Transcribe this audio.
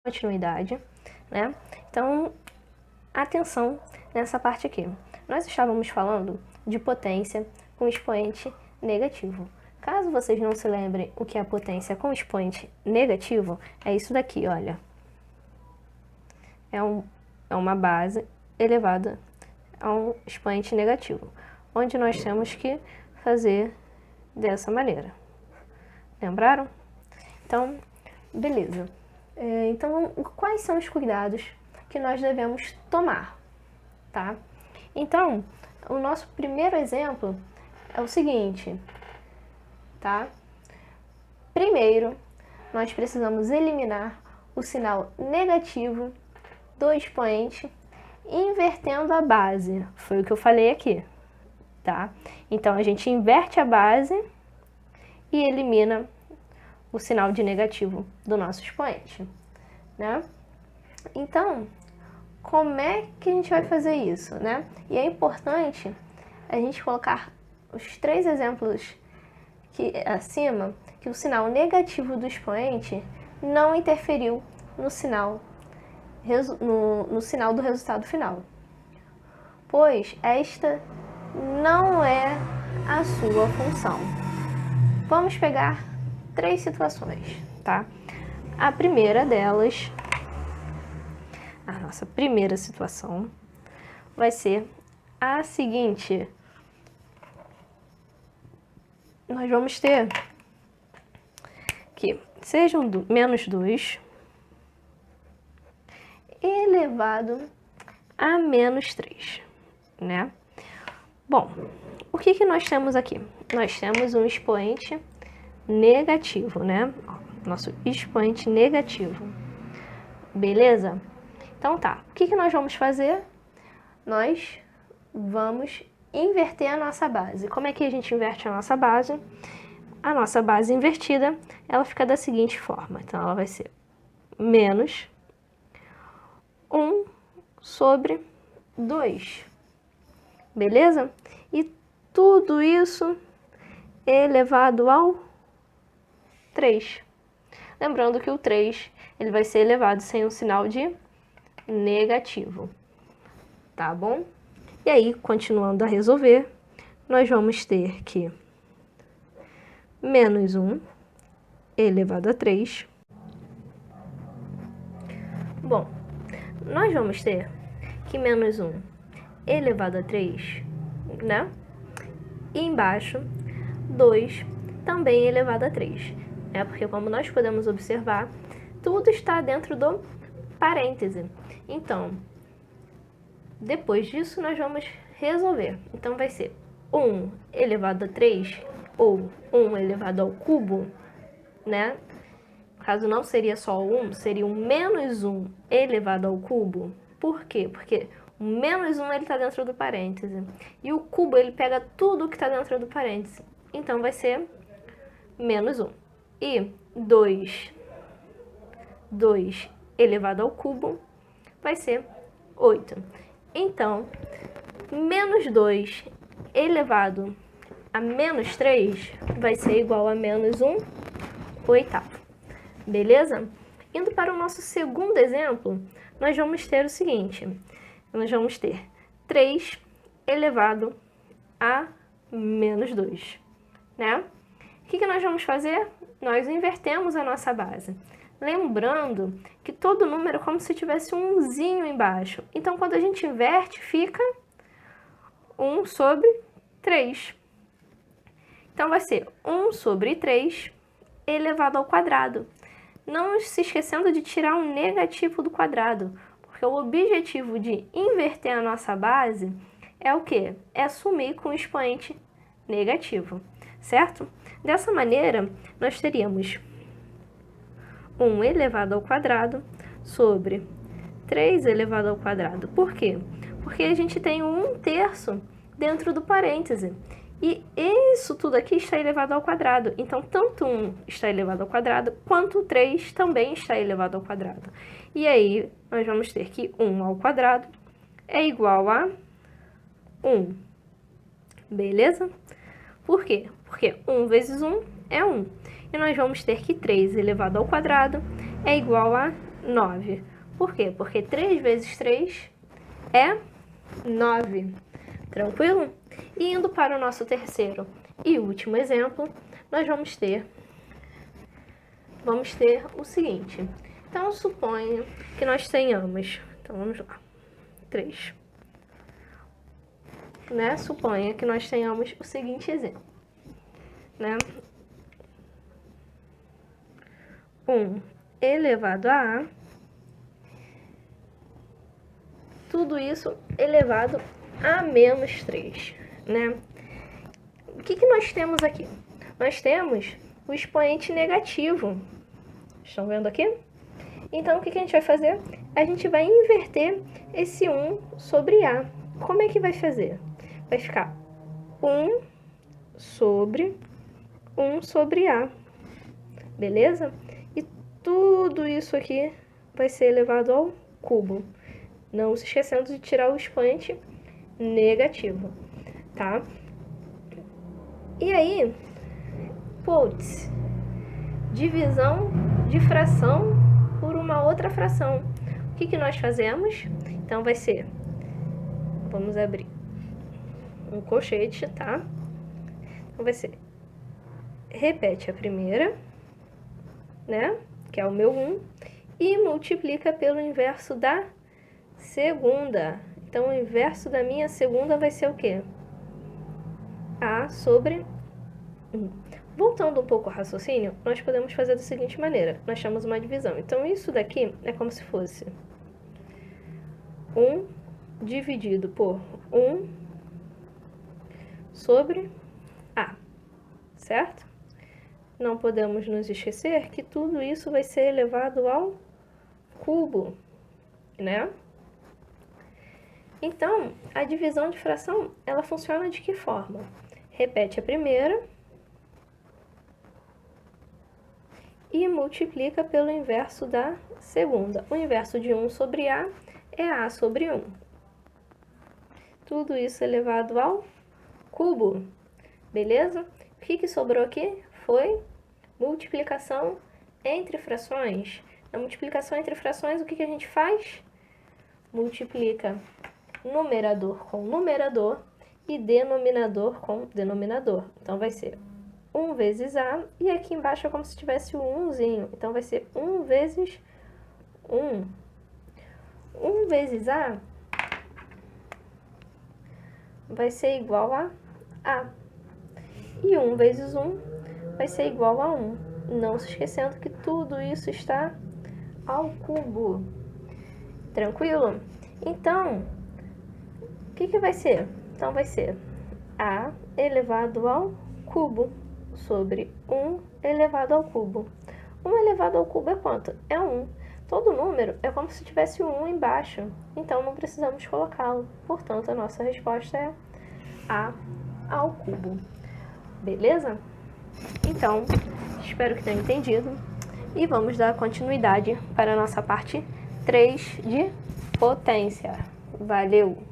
continuidade, né? Então, atenção nessa parte aqui. Nós estávamos falando de potência com expoente negativo. Caso vocês não se lembrem o que é a potência com expoente negativo, é isso daqui, olha. É uma base elevada a um expoente negativo, onde nós temos que fazer dessa maneira. Lembraram? Então, beleza. Então, quais são os cuidados que nós devemos tomar, tá? Então, o nosso primeiro exemplo é o seguinte, tá? Primeiro, nós precisamos eliminar o sinal negativo do expoente invertendo a base. Foi o que eu falei aqui, tá? Então, a gente inverte a base e elimina o sinal de negativo do nosso expoente, né? Então, como é que a gente vai fazer isso, né? E é importante a gente colocar os 3 exemplos acima, que o sinal negativo do expoente não interferiu no sinal do resultado final, pois esta não é a sua função. Vamos pegar 3 situações, tá? A primeira delas, a nossa primeira situação, vai ser a seguinte. Nós vamos ter que sejam menos 2 elevado a menos 3, né? Bom, o que nós temos aqui? Nós temos um expoente negativo, né? Nosso expoente negativo. Beleza? Então tá, o que nós vamos fazer? Nós vamos inverter a nossa base. Como é que a gente inverte a nossa base? A nossa base invertida, ela fica da seguinte forma. Então, ela vai ser menos 1 sobre 2. Beleza? E tudo isso elevado ao 3. Lembrando que o 3 ele vai ser elevado sem um sinal de negativo. Tá bom? E aí, continuando a resolver, nós vamos ter que menos 1 elevado a 3. Bom, nós vamos ter que menos 1 elevado a 3, né? E embaixo, 2 também elevado a 3. Porque como nós podemos observar, tudo está dentro do parêntese. Então, depois disso, nós vamos resolver. Então, vai ser 1 elevado a 3, ou 1 elevado ao cubo, né? Caso não seria só 1, seria um menos 1 elevado ao cubo. Por quê? Porque o menos 1 ele está dentro do parêntese. E o cubo ele pega tudo que está dentro do parêntese. Então, vai ser menos 1. E 2 elevado ao cubo vai ser 8. Então, menos 2 elevado a menos 3 vai ser igual a menos 1 oitavo. Beleza? Indo para o nosso segundo exemplo, nós vamos ter o seguinte. Nós vamos ter 3 elevado a menos 2, né? O que nós vamos fazer? Nós invertemos a nossa base. Lembrando que todo número é como se tivesse um 1zinho embaixo. Então, quando a gente inverte, fica 1 sobre 3. Então, vai ser 1 sobre 3 elevado ao quadrado. Não se esquecendo de tirar um negativo do quadrado, porque o objetivo de inverter a nossa base é o quê? É sumir com o expoente negativo, certo? Dessa maneira, nós teríamos 1 elevado ao quadrado sobre 3 elevado ao quadrado. Por quê? Porque a gente tem um 1/3 dentro do parêntese. E isso tudo aqui está elevado ao quadrado. Então, tanto 1 está elevado ao quadrado, quanto o 3 também está elevado ao quadrado. E aí, nós vamos ter que 1 ao quadrado é igual a 1. Beleza? Por quê? Porque 1 vezes 1 é 1. E nós vamos ter que 3 elevado ao quadrado é igual a 9. Por quê? Porque 3 vezes 3 é 9. Tranquilo? E indo para o nosso terceiro e último exemplo, nós vamos ter o seguinte. Então, suponha que nós tenhamos... Então, vamos lá. 3. Né? Suponha que nós tenhamos o seguinte exemplo. Né? 1 elevado a A. Tudo isso elevado a menos 3. Né? O que nós temos aqui? Nós temos o expoente negativo. Estão vendo aqui? Então, o que a gente vai fazer? A gente vai inverter esse 1 sobre A. Como é que vai fazer? Vai ficar 1 sobre A. Beleza? E tudo isso aqui vai ser elevado ao cubo. Não se esquecendo de tirar o expoente negativo, tá? E aí, putz, divisão de fração por uma outra fração. O que nós fazemos? Então, vai ser... Vamos abrir um colchete, tá? Então, vai ser... Repete a primeira, né? Que é o meu 1. E multiplica pelo inverso da segunda. Então, o inverso da minha segunda vai ser o quê? A sobre 1. Voltando um pouco ao raciocínio, nós podemos fazer da seguinte maneira. Nós temos uma divisão. Então, isso daqui é como se fosse 1 dividido por 1 sobre A, certo? Não podemos nos esquecer que tudo isso vai ser elevado ao cubo, né? Então, a divisão de fração, ela funciona de que forma? Repete a primeira e multiplica pelo inverso da segunda. O inverso de 1 sobre A é A sobre 1. Tudo isso elevado ao cubo, beleza? O que sobrou aqui foi multiplicação entre frações. Na multiplicação entre frações, o que a gente faz? Multiplica numerador com numerador e denominador com denominador. Então, vai ser 1 vezes A, e aqui embaixo é como se tivesse o 1zinho. Então, vai ser 1 vezes 1. 1 vezes A vai ser igual a A. E 1 vezes 1 vai ser igual a 1. Não se esquecendo que tudo isso está ao cubo. Tranquilo? Então, o que vai ser? Então, vai ser A elevado ao cubo sobre 1 elevado ao cubo. 1 elevado ao cubo é quanto? É 1. Todo número é como se tivesse o 1 embaixo, então não precisamos colocá-lo. Portanto, a nossa resposta é A ao cubo. Beleza? Então, espero que tenha entendido. E vamos dar continuidade para a nossa parte 3 de potência. Valeu!